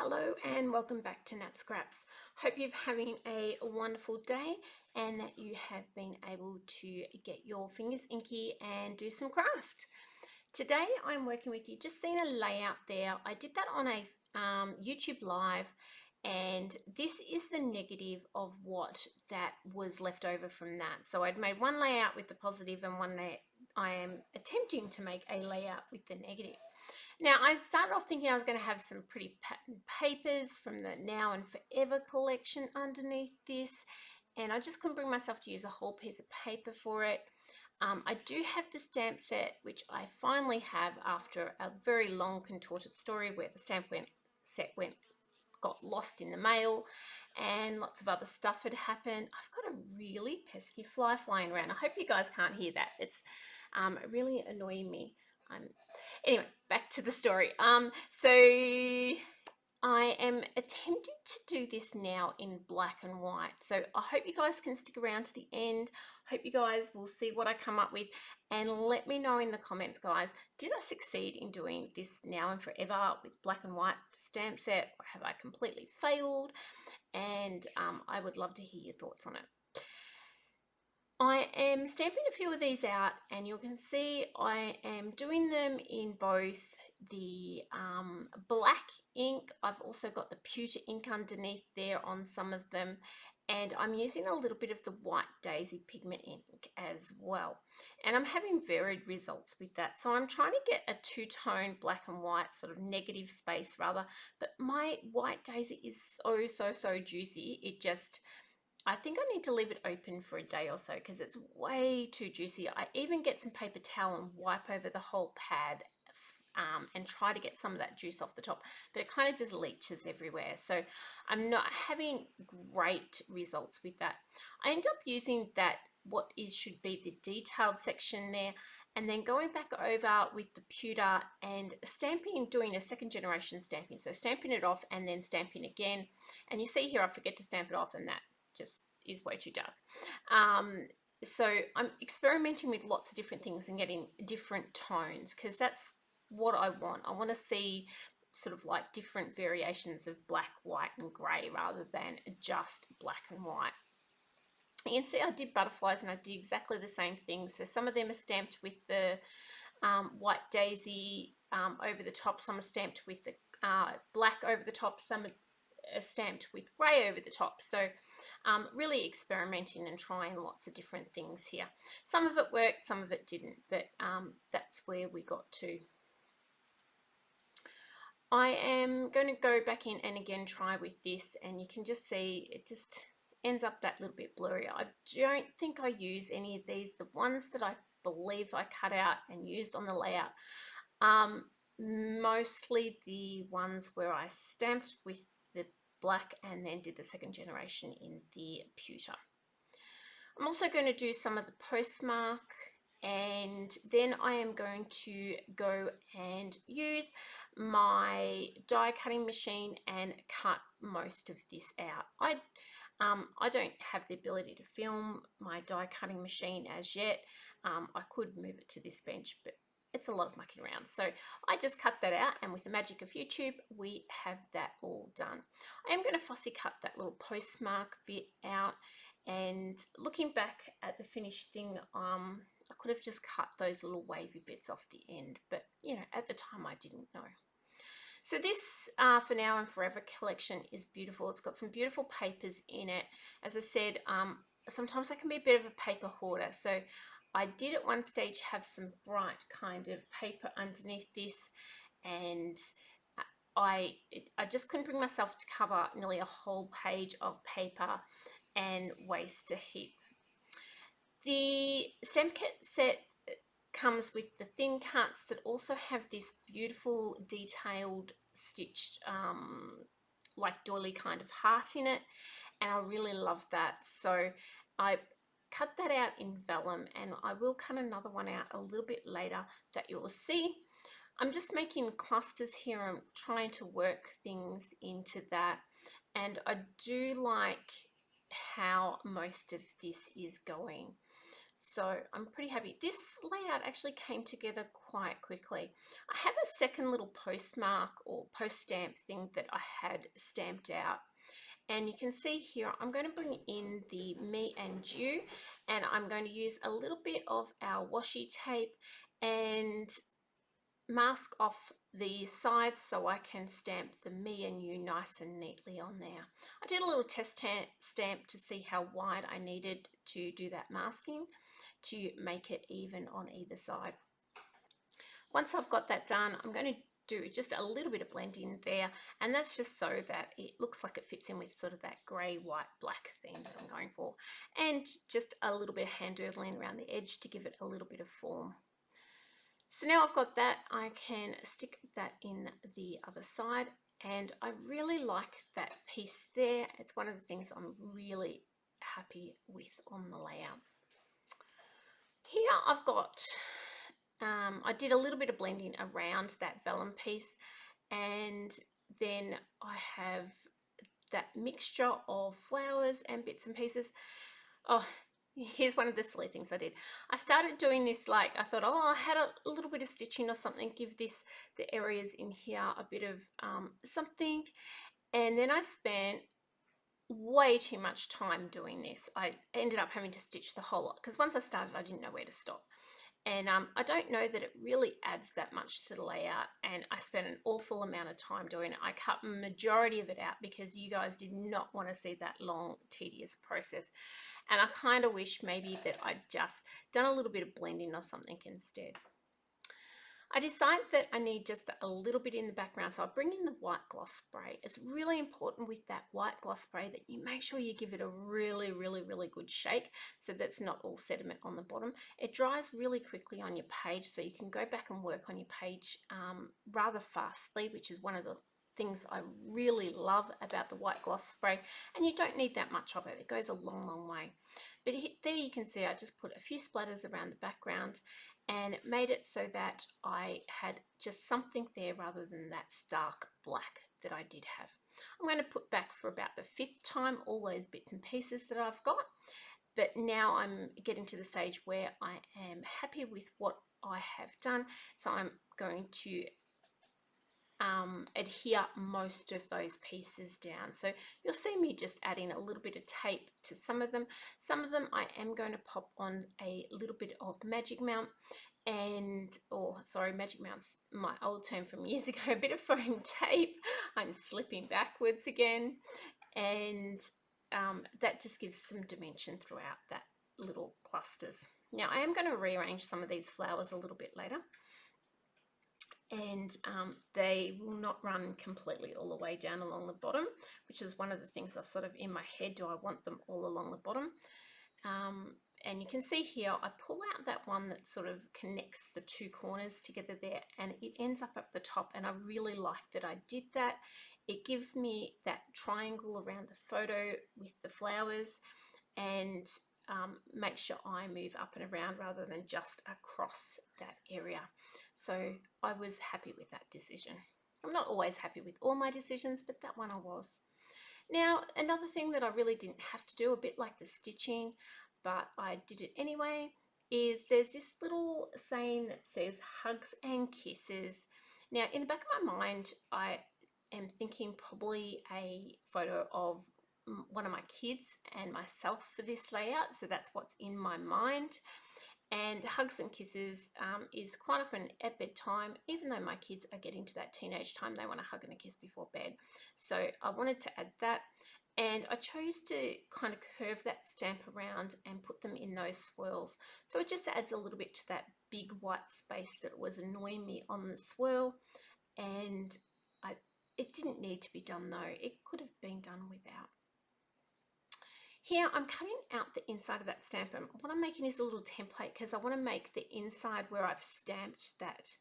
Hello and welcome back to Nat Scraps. Hope you're having a wonderful day and that you have been able to get your fingers inky and do some craft. Today I'm working with you, just seeing a layout there. I did that on a YouTube live, and this is the negative of what that was left over from that. So I'd made one layout with the positive and one that I am attempting to make a layout with the negative. Now, I started off thinking I was going to have some pretty patterned papers from the Now and Forever collection underneath this, and I just couldn't bring myself to use a whole piece of paper for it. I do have the stamp set, which I finally have after a very long contorted story where the set got lost in the mail and lots of other stuff had happened. I've got a really pesky fly flying around. I hope you guys can't hear that. It's really annoying me. Anyway, back to the story. So I am attempting to do this now in black and white. So I hope you guys can stick around to the end. Hope you guys will see what I come up with and let me know in the comments, guys. Did I succeed in doing this now and forever with black and white stamp set, or have I completely failed? And I would love to hear your thoughts on it. I am stamping a few of these out, and you can see I am doing them in both the black ink. I've also got the pewter ink underneath there on some of them, and I'm using a little bit of the white daisy pigment ink as well, and I'm having varied results with that. So I'm trying to get a two-tone black and white sort of negative space rather, but my white daisy is so juicy. I think I need to leave it open for a day or so because it's way too juicy. I even get some paper towel and wipe over the whole pad and try to get some of that juice off the top, but it kind of just leaches everywhere. So I'm not having great results with that. I end up using that should be the detailed section there, and then going back over with the pewter and stamping, doing a second generation stamping. So stamping it off and then stamping again. And you see here I forget to stamp it off, and that just is way too dark. So I'm experimenting with lots of different things and getting different tones because that's what I want. I want to see sort of like different variations of black, white and grey rather than just black and white. You can see I did butterflies and I did exactly the same thing. So some of them are stamped with the white daisy over the top, some are stamped with the black over the top, some are stamped with grey over the top. So really experimenting and trying lots of different things here. Some of it worked, some of it didn't, but that's where we got to. I am going to go back in and again try with this, and you can just see it just ends up that little bit blurry. I don't think I use any of these. The ones that I believe I cut out and used on the layout, mostly the ones where I stamped with the black and then did the second generation in the pewter. I'm also going to do some of the postmark, and then I am going to go and use my die cutting machine and cut most of this out. I don't have the ability to film my die cutting machine as yet. I could move it to this bench, but it's a lot of mucking around. So I just cut that out, and with the magic of YouTube, we have that all done. I am going to fussy cut that little postmark bit out, and looking back at the finished thing, I could have just cut those little wavy bits off the end, but you know, at the time I didn't know. So this For Now and Forever collection is beautiful. It's got some beautiful papers in it. As I said, sometimes I can be a bit of a paper hoarder. So I did at one stage have some bright kind of paper underneath this, and I just couldn't bring myself to cover nearly a whole page of paper and waste a heap. The stamp kit set comes with the thin cuts that also have this beautiful detailed stitched like doily kind of heart in it, and I really love that. So I cut that out in vellum, and I will cut another one out a little bit later that you will see. I'm just making clusters here. I'm trying to work things into that, and I do like how most of this is going. So I'm pretty happy. This layout actually came together quite quickly. I have a second little postmark or post stamp thing that I had stamped out. And you can see here, I'm going to bring in the me and you, and I'm going to use a little bit of our washi tape and mask off the sides so I can stamp the me and you nice and neatly on there. I did a little test stamp to see how wide I needed to do that masking to make it even on either side. Once I've got that done, I'm going to do just a little bit of blend in there, and that's just so that it looks like it fits in with sort of that grey, white, black theme that I'm going for, and just a little bit of hand doodling around the edge to give it a little bit of form. So now I've got that, I can stick that in the other side, and I really like that piece there. It's one of the things I'm really happy with on the layout. Here I've got, I did a little bit of blending around that vellum piece, and then I have that mixture of flowers and bits and pieces. Oh, here's one of the silly things I did. I started doing this, like, I thought, oh, I had a little bit of stitching or something, give this, the areas in here, a bit of something. And then I spent way too much time doing this. I ended up having to stitch the whole lot because once I started, I didn't know where to stop. And I don't know that it really adds that much to the layout, and I spent an awful amount of time doing it. I cut the majority of it out because you guys did not want to see that long, tedious process. And I kind of wish maybe that I'd just done a little bit of blending or something instead. I decided that I need just a little bit in the background, so I'll bring in the white gloss spray. It's really important with that white gloss spray that you make sure you give it a really, really, really good shake so that's not all sediment on the bottom. It dries really quickly on your page, so you can go back and work on your page rather fastly, which is one of the things I really love about the white gloss spray, and you don't need that much of it. It goes a long, long way. But there you can see I just put a few splatters around the background and made it so that I had just something there rather than that stark black that I did have. I'm going to put back for about the 5th time all those bits and pieces that I've got, but now I'm getting to the stage where I am happy with what I have done, so I'm going to adhere most of those pieces down. So you'll see me just adding a little bit of tape to some of them. Some of them I am going to pop on a little bit of Magic Mount, and, or sorry, Magic Mount's my old term from years ago, a bit of foam tape. I'm slipping backwards again, and that just gives some dimension throughout that little clusters. Now I am going to rearrange some of these flowers a little bit later, and they will not run completely all the way down along the bottom, which is one of the things I sort of in my head, do I want them all along the bottom? And you can see here I pull out that one that sort of connects the 2 corners together there, and it ends up the top, and I really like that I did that. It gives me that triangle around the photo with the flowers, and make sure I move up and around rather than just across that area. So I was happy with that decision. I'm not always happy with all my decisions, but that one I was. Now, another thing that I really didn't have to do, a bit like the stitching, but I did it anyway, is there's this little saying that says hugs and kisses. Now, in the back of my mind, I am thinking probably a photo of one of my kids and myself for this layout, so that's what's in my mind. And hugs and kisses is quite often at bedtime, even though my kids are getting to that teenage time, they want a hug and a kiss before bed. So I wanted to add that, and I chose to kind of curve that stamp around and put them in those swirls. So it just adds a little bit to that big white space that was annoying me on the swirl, and it didn't need to be done though. It could have been done without. Here I'm cutting out the inside of that stamp, and what I'm making is a little template because I want to make the inside where I've stamped that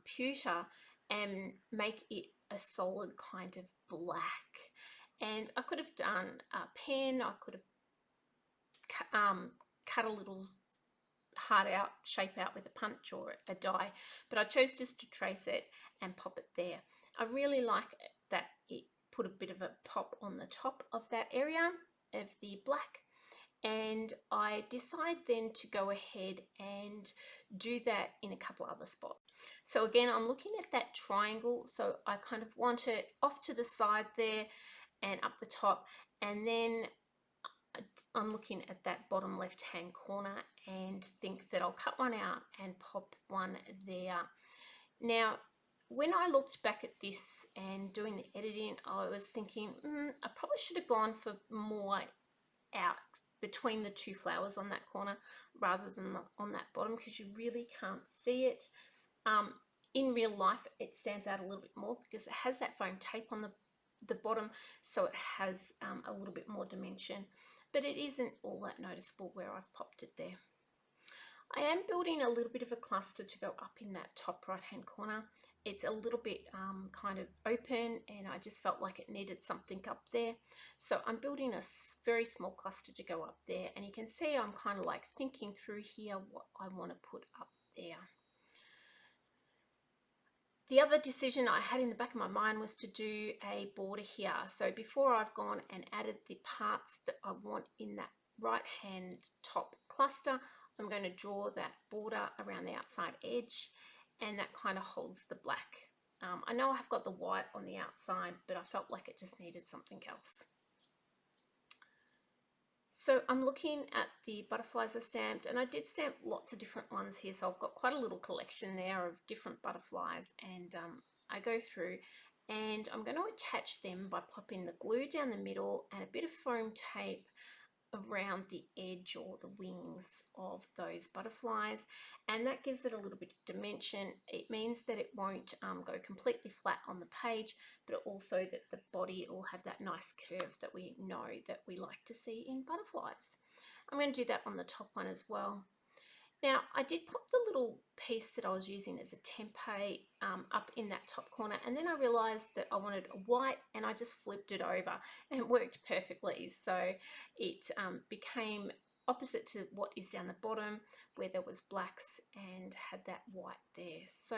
pewter and make it a solid kind of black. And I could have done a pen, I could have cut a little heart out, shape out with a punch or a die, but I chose just to trace it and pop it there. I really like that it put a bit of a pop on the top of that area of the black, and I decide then to go ahead and do that in a couple other spots. So again, I'm looking at that triangle, so I kind of want it off to the side there and up the top, and then I'm looking at that bottom left hand corner and think that I'll cut one out and pop one there. Now, when I looked back at this and doing the editing, I was thinking I probably should have gone for more out between the two flowers on that corner rather than on that bottom, because you really can't see it. In real life, it stands out a little bit more because it has that foam tape on the bottom, so it has a little bit more dimension, but it isn't all that noticeable where I've popped it there. I am building a little bit of a cluster to go up in that top right hand corner. It's a little bit kind of open, and I just felt like it needed something up there. So I'm building a very small cluster to go up there, and you can see I'm kind of like thinking through here what I want to put up there. The other decision I had in the back of my mind was to do a border here. So before I've gone and added the parts that I want in that right hand top cluster, I'm going to draw that border around the outside edge, and that kind of holds the black. I know I've got the white on the outside, but I felt like it just needed something else. So I'm looking at the butterflies I stamped, and I did stamp lots of different ones here, so I've got quite a little collection there of different butterflies, and I go through and I'm going to attach them by popping the glue down the middle and a bit of foam tape around the edge or the wings of those butterflies, and that gives it a little bit of dimension. It means that it won't go completely flat on the page, but also that the body will have that nice curve that we know that we like to see in butterflies. I'm going to do that on the top one as well. Now, I did pop the little piece that I was using as a template up in that top corner, and then I realized that I wanted a white, and I just flipped it over and it worked perfectly. So it became opposite to what is down the bottom where there was blacks and had that white there. So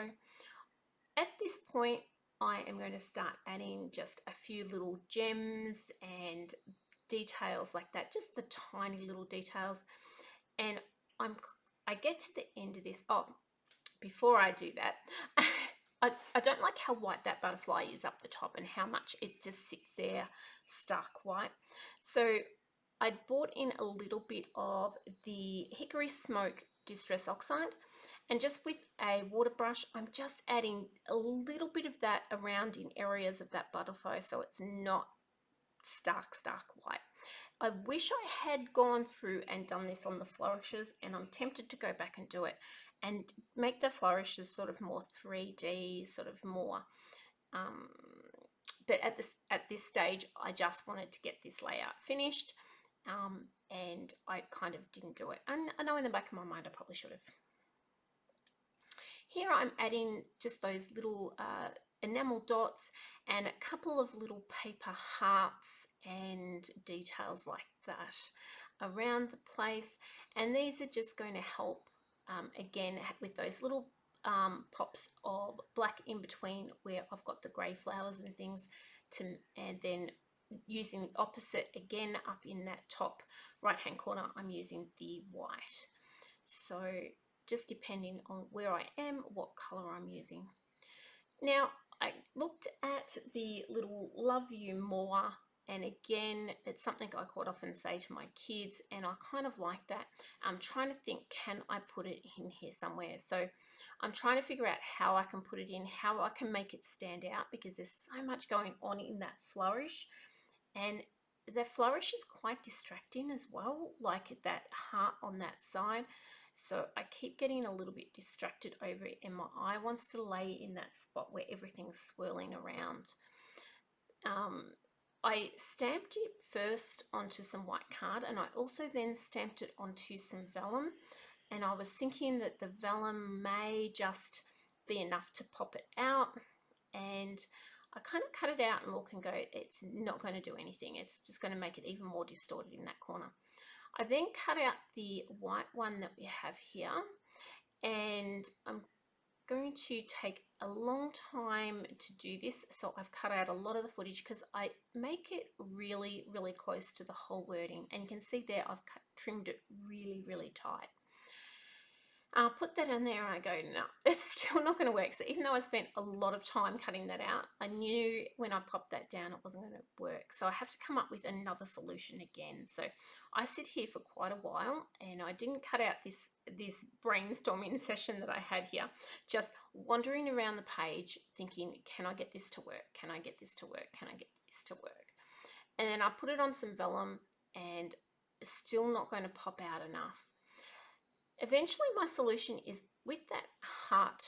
at this point, I am going to start adding just a few little gems and details like that, just the tiny little details. And I get to the end of this. Oh, before I do that, I don't like how white that butterfly is up the top and how much it just sits there stark white. So I brought in a little bit of the Hickory Smoke Distress Oxide, and just with a water brush, I'm just adding a little bit of that around in areas of that butterfly so it's not stark white. I wish I had gone through and done this on the flourishes, and I'm tempted to go back and do it and make the flourishes sort of more 3D, sort of more, but at this stage, I just wanted to get this layout finished, and I kind of didn't do it. And I know in the back of my mind I probably should have. Here I'm adding just those little enamel dots and a couple of little paper hearts and details like that around the place, and these are just going to help again with those little pops of black in between where I've got the grey flowers and things, and then using the opposite again up in that top right hand corner, I'm using the white. So just depending on where I am, what color I'm using. Now, I looked at the little Love You More, and again, it's something I quite often say to my kids, and I kind of like that. I'm trying to think, can I put it in here somewhere? So I'm trying to figure out how I can put it in, how I can make it stand out, because there's so much going on in that flourish, and the flourish is quite distracting as well, like that heart on that side. So I keep getting a little bit distracted over it, and my eye wants to lay in that spot where everything's swirling around. I stamped it first onto some white card, and I also then stamped it onto some vellum, and I was thinking that the vellum may just be enough to pop it out, and I kind of cut it out and look and go, it's not going to do anything. It's just going to make it even more distorted in that corner. I then cut out the white one that we have here, and I'm going to take a long time to do this, so I've cut out a lot of the footage because I make it really, really close to the whole wording, and you can see there I've trimmed it really, really tight. I'll put that in there and I go, no, it's still not going to work. So even though I spent a lot of time cutting that out, I knew when I popped that down it wasn't going to work. So I have to come up with another solution again. So I sit here for quite a while, and I didn't cut out this brainstorming session that I had here, just wandering around the page thinking, can I get this to work? Can I get this to work? Can I get this to work? And then I put it on some vellum, and it's still not going to pop out enough. Eventually my solution is, with that heart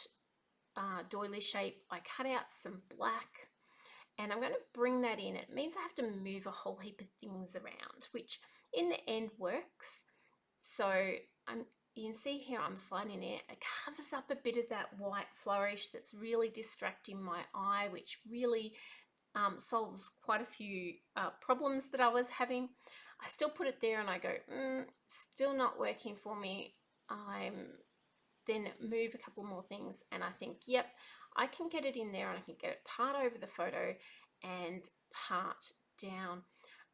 doily shape, I cut out some black, and I'm going to bring that in. It means I have to move a whole heap of things around, which in the end works. So you can see here I'm sliding it. It covers up a bit of that white flourish that's really distracting my eye, which really solves quite a few problems that I was having. I still put it there and I go, still not working for me. I'm then move a couple more things and I think, yep, I can get it in there, and I can get it part over the photo and part down.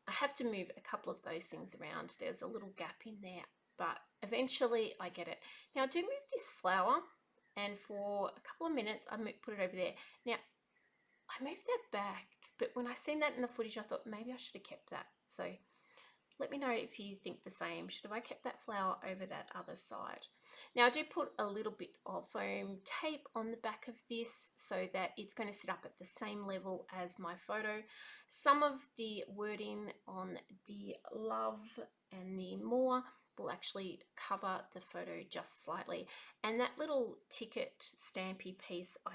I have to move a couple of those things around. There's a little gap in there, but eventually I get it. Now I do move this flower, and for a couple of minutes I put it over there. Now I moved that back, but when I seen that in the footage I thought maybe I should have kept that. So let me know if you think the same. Should have I kept that flower over that other side? Now I do put a little bit of foam tape on the back of this so that it's going to sit up at the same level as my photo. Some of the wording on the love and the more will actually cover the photo just slightly. And that little ticket stampy piece I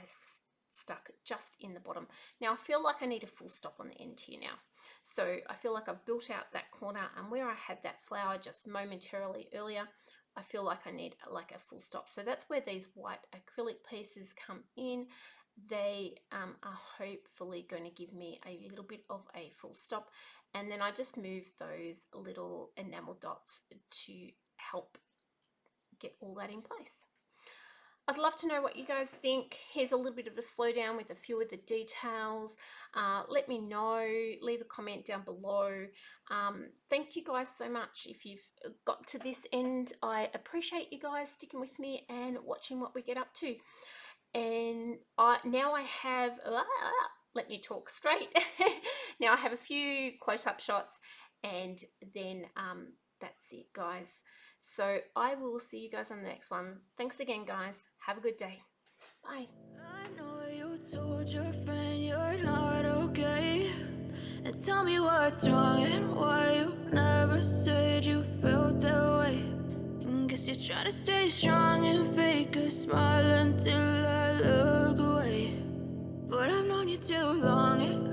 stuck just in the bottom. Now I feel like I need a full stop on the end here now. So I feel like I've built out that corner, and where I had that flower just momentarily earlier, I feel like I need like a full stop. So that's where these white acrylic pieces come in. They are hopefully going to give me a little bit of a full stop, and then I just move those little enamel dots to help get all that in place. I'd love to know what you guys think. Here's a little bit of a slowdown with a few of the details. Let me know, leave a comment down below. Thank you guys so much if you've got to this end. I appreciate you guys sticking with me and watching what we get up to. And now I have, let me talk straight. Now I have a few close-up shots, and then that's it, guys. So I will see you guys on the next one. Thanks again, guys. Have a good day. Bye. I know you told your friend you're not okay, and tell me what's wrong and why you never said you felt that way. And guess you're trying to stay strong and fake a smile until I look away. But I've known you too long, and